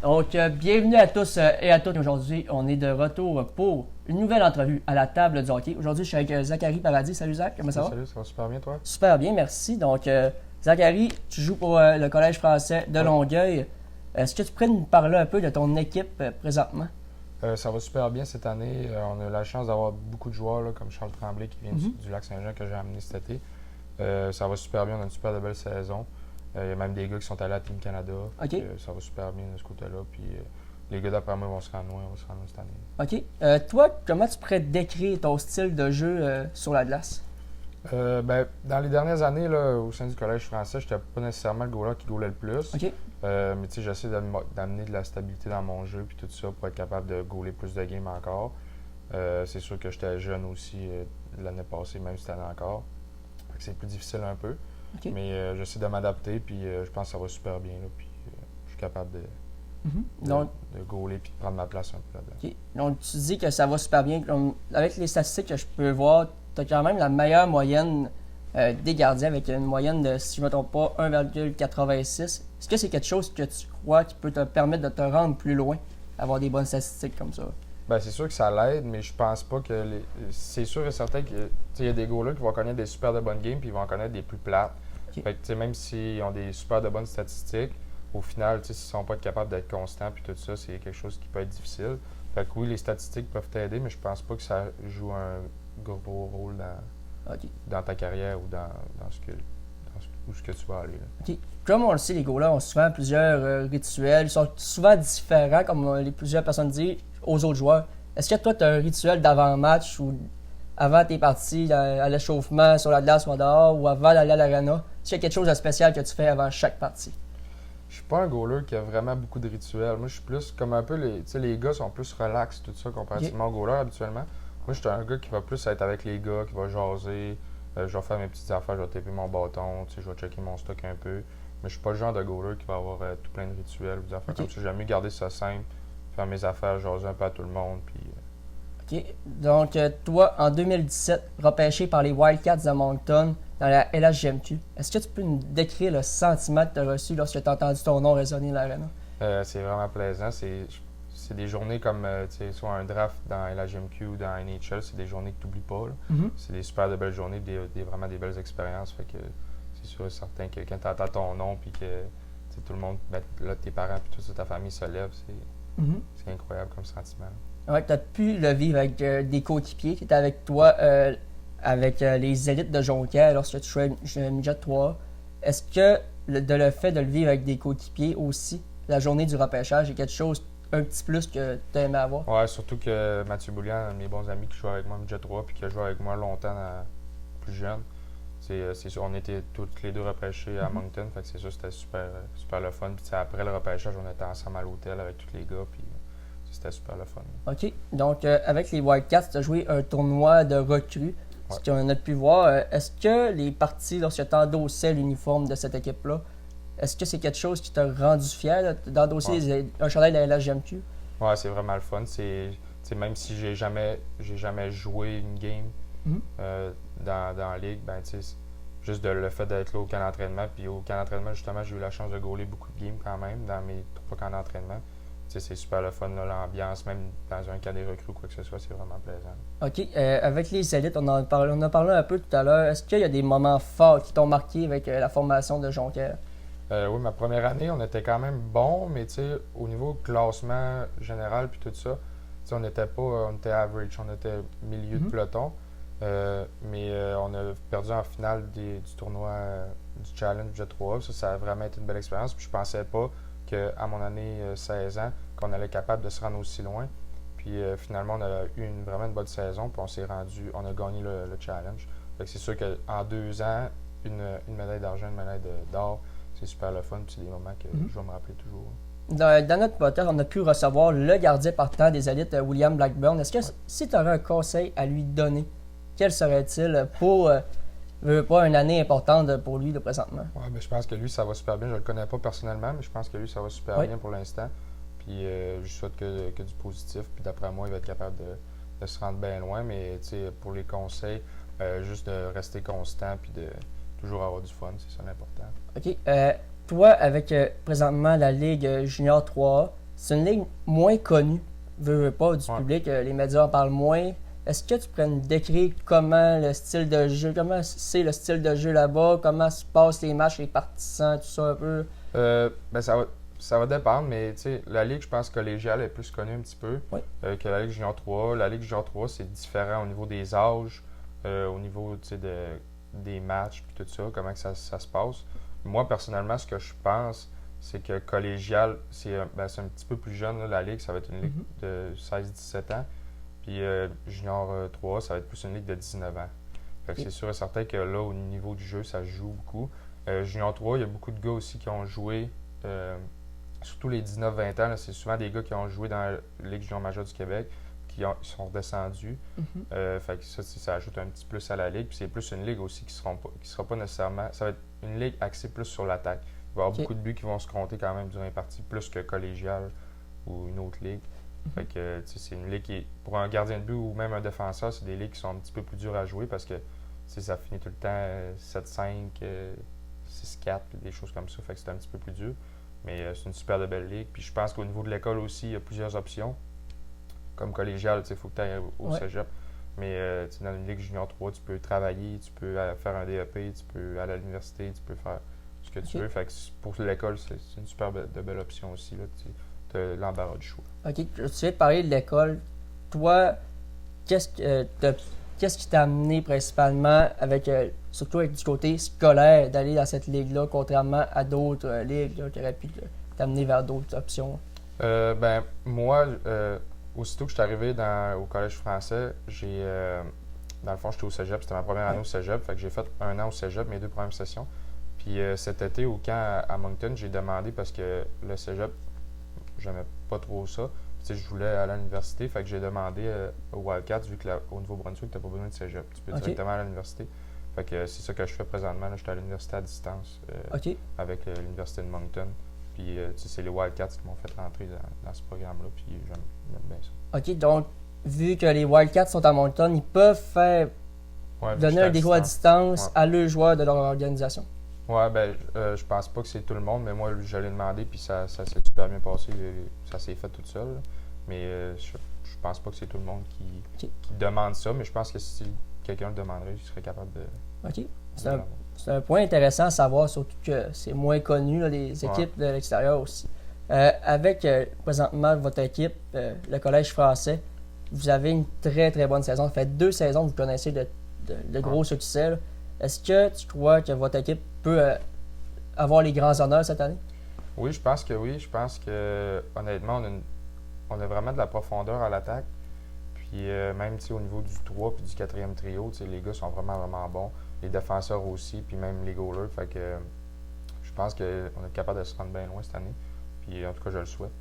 Donc, bienvenue à tous et à toutes. Aujourd'hui, on est de retour pour une nouvelle entrevue à la table du hockey. Aujourd'hui, je suis avec Zachary Paradis. Salut Zach, comment ça va? Salut, ça va super bien toi? Super bien, merci. Donc, Zachary, tu joues pour le Collège français de Longueuil. Est-ce que tu pourrais nous parler un peu de ton équipe présentement? Ça va super bien cette année. On a la chance d'avoir beaucoup de joueurs là, comme Charles Tremblay qui vient du Lac-Saint-Jean que j'ai amené cet été. Ça va super bien, on a une super de belle saison. Il y a même des gars qui sont allés à Team Canada. OK. Ça va super bien de ce côté-là. Puis les gars d'après moi vont se rendre loin, cette année. OK. Toi, comment tu pourrais décrire ton style de jeu sur la glace? Dans les dernières années, là, au sein du Collège français, je n'étais pas nécessairement le goaler qui goalait le plus. OK. Mais j'essaie d'amener de la stabilité dans mon jeu puis tout ça pour être capable de goaler plus de games encore. C'est sûr que j'étais jeune aussi l'année passée, même cette année encore. Fait que c'est plus difficile un peu. OK. Mais j'essaie de m'adapter puis je pense que ça va super bien. Là, puis je suis capable de goaler puis de prendre ma place un peu là-dedans. OK. Donc, tu dis que ça va super bien. Avec les statistiques que je peux voir, tu as quand même la meilleure moyenne des gardiens avec une moyenne de, si je ne me trompe pas, 1,86. Est-ce que c'est quelque chose que tu crois qui peut te permettre de te rendre plus loin, avoir des bonnes statistiques comme ça? C'est sûr que ça l'aide, mais je pense pas que... C'est sûr et certain qu'il y a des goalers qui vont connaître des super de bonnes games puis ils vont en connaître des plus plates. Okay. Fait que même s'ils ont des super de bonnes statistiques, au final, s'ils sont pas capables d'être constants puis tout ça, c'est quelque chose qui peut être difficile. Fait que oui, les statistiques peuvent t'aider, mais je pense pas que ça joue un gros rôle dans ta carrière ou dans ce que tu vas aller. Là. OK. Comme on le sait, les goalers ont souvent plusieurs rituels. Ils sont souvent différents, comme plusieurs personnes disent, aux autres joueurs. Est-ce que toi, tu as un rituel d'avant-match ou avant tes parties, à l'échauffement, sur la glace ou en dehors, ou avant d'aller à l'arena? Est-ce qu'il y a quelque chose de spécial que tu fais avant chaque partie? Je suis pas un goaler qui a vraiment beaucoup de rituels. Moi, je suis plus comme un peu les gars sont plus relax, tout ça, comparativement au goaler habituellement. Moi, je suis un gars qui va plus être avec les gars, qui va jaser. Je vais faire mes petites affaires, je vais taper mon bâton, je vais checker mon stock un peu. Mais je suis pas le genre de goaler qui va avoir tout plein de rituels ou des affaires comme ça. J'aime mieux garder ça simple, faire mes affaires, jaser un peu à tout le monde. Puis, OK. Donc, toi, en 2017, repêché par les Wildcats de Moncton dans la LHJMQ, est-ce que tu peux nous décrire le sentiment que tu as reçu lorsque tu as entendu ton nom résonner dans l'arena? C'est vraiment plaisant. C'est des journées comme soit un draft dans LHJMQ ou dans NHL, c'est des journées que tu n'oublies pas. C'est des super de belles journées, vraiment des belles expériences. Fait que c'est sûr et certain que quand tu entends ton nom puis que tout le monde, là, tes parents puis toute ta famille se lève, c'est incroyable comme sentiment. Ouais, tu as pu le vivre avec des coéquipiers qui étaient avec toi avec les élites de Jonquière lorsque tu jouais Midget 3. Est-ce que le fait de le vivre avec des coéquipiers aussi, la journée du repêchage, est quelque chose un petit plus que tu aimais avoir? Ouais, surtout que Mathieu Boulian, un de mes bons amis qui joue avec moi Midget 3 puis qui a joué avec moi longtemps plus jeune. C'est sûr, on était tous les deux repêchés à Moncton, fait que c'est sûr c'était super le fun. Puis après le repêchage, on était ensemble à l'hôtel avec tous les gars, puis c'était super le fun. OK. Donc, avec les Wildcats, tu as joué un tournoi de recrues, ce qu'on a pu voir. Est-ce que les parties, lorsque tu endossais l'uniforme de cette équipe-là, est-ce que c'est quelque chose qui t'a rendu fier d'endosser un chandail de la LHJMQ? Ouais, c'est vraiment le fun. Même si j'ai jamais joué une game dans la ligue, juste le fait d'être là au camp d'entraînement. Puis au camp d'entraînement, justement, j'ai eu la chance de goaler beaucoup de games quand même dans mes 3 camps d'entraînement. C'est super le fun, l'ambiance, même dans un camp des recrues ou quoi que ce soit, c'est vraiment plaisant. OK. Avec les élites, on a parlé un peu tout à l'heure. Est-ce qu'il y a des moments forts qui t'ont marqué avec la formation de Jonquière? Oui, ma première année, on était quand même bon, mais au niveau classement général puis tout ça, on était average, on était milieu de peloton. Mais on a perdu en finale du tournoi du Challenge G3. Ça a vraiment été une belle expérience. Puis je pensais pas qu'à mon année 16 ans, qu'on allait être capable de se rendre aussi loin. Puis finalement, on a eu vraiment une bonne saison. Puis on a gagné le Challenge. Fait que c'est sûr qu'en 2 ans, une médaille d'argent, une médaille d'or, c'est super le fun. Puis c'est des moments que je vais me rappeler toujours. Dans notre podcast, on a pu recevoir le gardien partant des élites, William Blackburn. Est-ce que si tu aurais un conseil à lui donner, quel serait-il pour pas une année importante pour lui présentement? Ouais, je pense que lui, ça va super bien. Je ne le connais pas personnellement, mais je pense que lui, ça va super bien pour l'instant. Puis je souhaite que du positif. Puis d'après moi, il va être capable de se rendre bien loin. Mais pour les conseils, juste de rester constant puis de toujours avoir du fun, c'est ça l'important. OK. Toi, avec présentement la Ligue Junior 3A, c'est une ligue moins connue, veux pas, du Ouais. public, les médias en parlent moins. Est-ce que tu pourrais me décrire comment le style de jeu, comment c'est le style de jeu là-bas, comment se passent les matchs, les partisans, tout ça un peu? Ben ça va dépendre, mais tu sais, la ligue, je pense collégiale est plus connue un petit peu Oui. que la ligue junior 3. La ligue junior 3, c'est différent au niveau des âges, au niveau tu sais, des matchs, puis tout ça, comment que ça se passe. Moi, personnellement, ce que je pense, c'est que collégial, c'est un petit peu plus jeune, là, la ligue, ça va être une ligue de 16-17 ans. Puis junior 3, ça va être plus une ligue de 19 ans. Fait que Ok. c'est sûr et certain que là, au niveau du jeu, ça se joue beaucoup. Junior 3, il y a beaucoup de gars aussi qui ont joué, surtout les 19-20 ans, là, c'est souvent des gars qui ont joué dans la Ligue junior majeure du Québec, qui sont redescendus. Fait que ça ajoute un petit plus à la ligue. Puis c'est plus une ligue aussi qui sera pas nécessairement. Ça va être une ligue axée plus sur l'attaque. Il va y avoir Ok. beaucoup de buts qui vont se compter quand même durant les parties, plus que collégial ou une autre ligue. Fait que tu sais, c'est une ligue qui, pour un gardien de but ou même un défenseur, c'est des ligues qui sont un petit peu plus dures à jouer parce que tu sais, ça finit tout le temps 7-5, 6-4, des choses comme ça. Fait que c'est un petit peu plus dur. Mais c'est une super de belle ligue. Puis je pense qu'au niveau de l'école aussi, il y a plusieurs options. Comme collégial, il faut que tu ailles au Ouais. cégep. Mais tu sais, dans une ligue junior 3, tu peux travailler, tu peux faire un DEP, tu peux aller à l'université, tu peux faire ce que tu Ok. veux. Fait que pour l'école, c'est une super de belle option aussi. Tu as l'embarras du choix. Ok, tu viens de parler de l'école. Toi, qu'est-ce qui t'a amené principalement, surtout avec du côté scolaire, d'aller dans cette ligue-là, contrairement à d'autres ligues là, qui auraient pu t'amener vers d'autres options? Ben, moi, aussitôt que je suis arrivé au collège français, dans le fond, j'étais au cégep. C'était ma première année au cégep. Fait que j'ai fait un an au cégep, mes 2 premières sessions. Puis cet été, au camp à Moncton, j'ai demandé parce que le cégep, j'aimais pas trop ça. Puis, tu sais, je voulais aller à l'université. Fait que j'ai demandé au Wildcats, vu qu'au Nouveau-Brunswick, t'as pas besoin de cégep. Tu peux Ok. directement aller à l'université. Fait que c'est ça que je fais présentement. Là, je suis à l'université à distance Ok. avec l'université de Moncton. Puis, tu sais, c'est les Wildcats qui m'ont fait rentrer dans ce programme-là. Puis, j'aime bien ça. Ok, donc, vu que les Wildcats sont à Moncton, ils peuvent faire Ouais, donner un j'étais déco à distance. distance Ouais. à leurs joueurs de leur organisation. Ouais, ben, je pense pas que c'est tout le monde, mais moi, je l'ai demandé, puis ça s'est super bien passé. Ça s'est fait tout seul. Là. Mais je pense pas que c'est tout le monde Ok. qui demande ça, mais je pense que si quelqu'un le demanderait, il serait capable de Ok. C'est un, l'avoir. c'est un point intéressant à savoir, surtout que c'est moins connu, là, les équipes de l'extérieur aussi. Avec présentement votre équipe, le Collège français, vous avez une très très bonne saison. Ça fait 2 saisons que vous connaissez de gros succès. Là. Est-ce que tu crois que votre équipe peut avoir les grands honneurs cette année? Oui, je pense que oui. Je pense que, honnêtement, on a vraiment de la profondeur à l'attaque. Puis même au niveau du 3 puis du 4e trio, les gars sont vraiment, vraiment bons. Les défenseurs aussi, puis même les goalers. Fait que je pense qu'on est capable de se rendre bien loin cette année. Puis en tout cas, je le souhaite.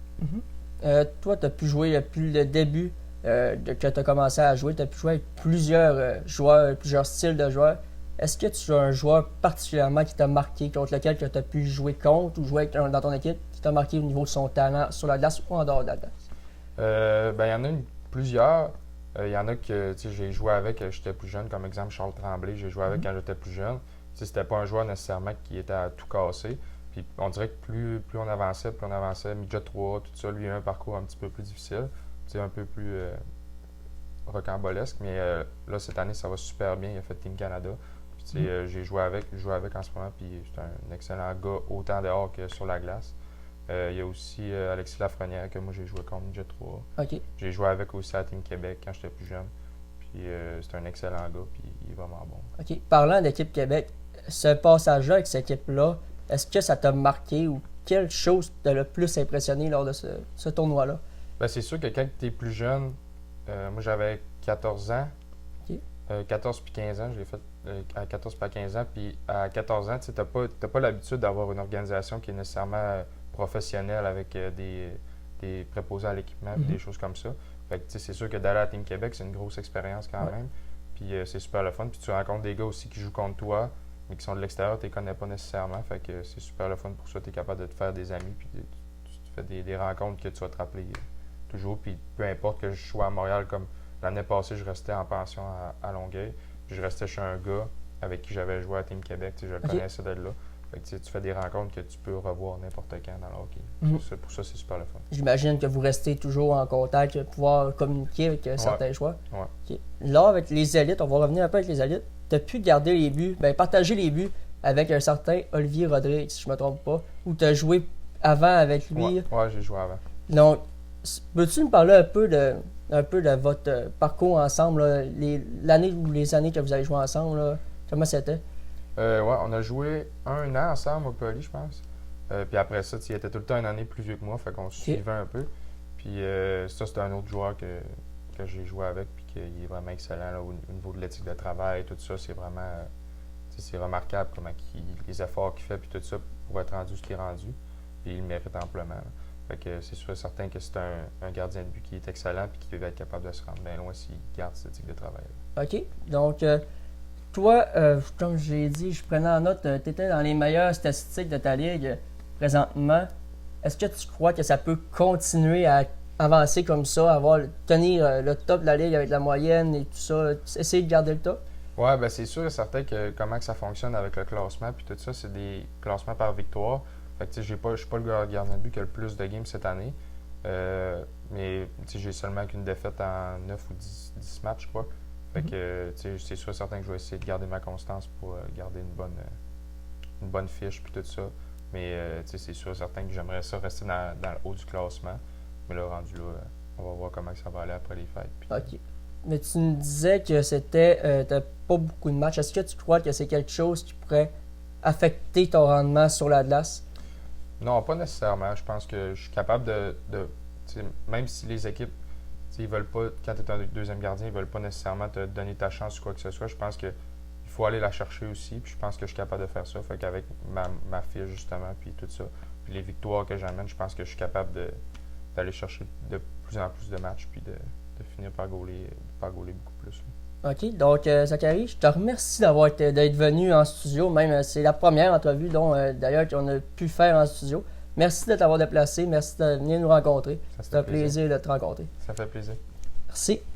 Toi, tu as pu jouer depuis le début que tu as commencé à jouer. Tu as pu jouer avec plusieurs joueurs, plusieurs styles de joueurs. Est-ce que tu as un joueur particulièrement qui t'a marqué, contre lequel tu as pu jouer contre ou jouer dans ton équipe, qui t'a marqué au niveau de son talent sur la glace ou en dehors de la glace? Ben, il y en a plusieurs. Il y en a que j'ai joué avec quand j'étais plus jeune, comme exemple Charles Tremblay, j'ai joué avec quand j'étais plus jeune. C'était pas un joueur nécessairement qui était à tout casser. Puis on dirait que plus on avançait, midget 3, tout ça, lui il a un parcours un petit peu plus difficile, un peu plus rocambolesque. Mais là, cette année, ça va super bien. Il a fait Team Canada. Puis, je joue avec en ce moment, puis c'est un excellent gars, autant dehors que sur la glace. Il y a aussi Alexis Lafrenière, que moi j'ai joué contre Midget 3. OK. J'ai joué avec aussi à Team Québec quand j'étais plus jeune. Puis c'est un excellent gars, puis il est vraiment bon. OK. Parlant d'équipe Québec, ce passage-là avec cette équipe-là, est-ce que ça t'a marqué ou quelle chose t'a le plus impressionné lors de ce tournoi-là? Ben, c'est sûr que quand tu es plus jeune, moi j'avais 14 ans. OK. 14 puis 15 ans, je l'ai fait à 14 puis à 15 ans. Puis à 14 ans, tu n'as pas l'habitude d'avoir une organisation qui est nécessairement professionnelle avec des préposés à l'équipement, des choses comme ça. Fait que c'est sûr que d'aller à Team Québec, c'est une grosse expérience quand même. Puis c'est super le fun. Puis tu rencontres des gars aussi qui jouent contre toi, mais qui sont de l'extérieur, tu les connais pas nécessairement. Fait que c'est super le fun pour ça. Tu es capable de te faire des amis, puis tu fais des rencontres que tu vas te rappeler toujours. Puis peu importe que je sois à Montréal, comme l'année passée, je restais en pension à Longueuil. Puis je restais chez un gars avec qui j'avais joué à Team Québec. Je le connaissais de là. Fait que, tu fais des rencontres que tu peux revoir n'importe quand dans le hockey. Mhm. Pour ça, c'est super le fun. J'imagine que vous restez toujours en contact pour pouvoir communiquer avec certains joueurs. Ouais. Ok. Là, avec les élites, on va revenir un peu avec les élites. Tu as pu garder les buts, partager les buts avec un certain Olivier Rodrigue, si je ne me trompe pas, ou tu as joué avant avec lui. Ouais, j'ai joué avant. Donc, peux-tu me parler un peu de votre parcours ensemble, là, l'année ou les années que vous avez joué ensemble, là, comment c'était? Ouais, on a joué 1 an ensemble au Poly, je pense. Puis après ça, il était tout le temps une année plus vieux que moi, fait qu'on se suivait un peu. Puis ça, c'était un autre joueur que j'ai joué avec, puis qu'il est vraiment excellent là, au niveau de l'éthique de travail, tout ça. C'est vraiment c'est remarquable comment les efforts qu'il fait, puis tout ça, pour être rendu ce qu'il est rendu. Puis il le mérite amplement. Là. Fait que c'est sûr et certain que c'est un gardien de but qui est excellent, puis qui va être capable de se rendre bien loin s'il garde cette éthique de travail. Là. OK. Donc, toi, comme j'ai dit, je prenais en note, tu étais dans les meilleures statistiques de ta ligue présentement. Est-ce que tu crois que ça peut continuer à avancer comme ça, tenir le top de la ligue avec la moyenne et tout ça, essayer de garder le top? Ouais, ben c'est sûr et certain que comment que ça fonctionne avec le classement, puis tout ça, c'est des classements par victoire. Fait que, je suis pas le gardien de but qui a le plus de games cette année. Mais j'ai seulement qu'une défaite en 9 ou 10 matchs, je crois. Fait que c'est sûr et certain que je vais essayer de garder ma constance pour garder une bonne fiche puis tout ça. Mais c'est sûr et certain que j'aimerais ça rester dans le haut du classement. Mais là, rendu là, on va voir comment ça va aller après les fêtes. Puis, OK. Mais tu me disais que t'as pas beaucoup de matchs. Est-ce que tu crois que c'est quelque chose qui pourrait affecter ton rendement sur la glace? Non, pas nécessairement. Je pense que je suis capable même si les équipes ils veulent pas, quand tu es un deuxième gardien, ils veulent pas nécessairement te donner ta chance ou quoi que ce soit, je pense qu'il faut aller la chercher aussi. Puis je pense que je suis capable de faire ça. Fait qu'avec ma fiche, justement, puis tout ça, puis les victoires que j'amène, je pense que je suis capable d'aller chercher de plus en plus de matchs, puis de finir par gauler beaucoup plus. Là. OK. Donc, Zachary, je te remercie d'être venu en studio. Même, c'est la première entrevue, d'ailleurs, qu'on a pu faire en studio. Merci de t'avoir déplacé. Merci de venir nous rencontrer. C'était un plaisir de te rencontrer. Ça fait plaisir. Merci.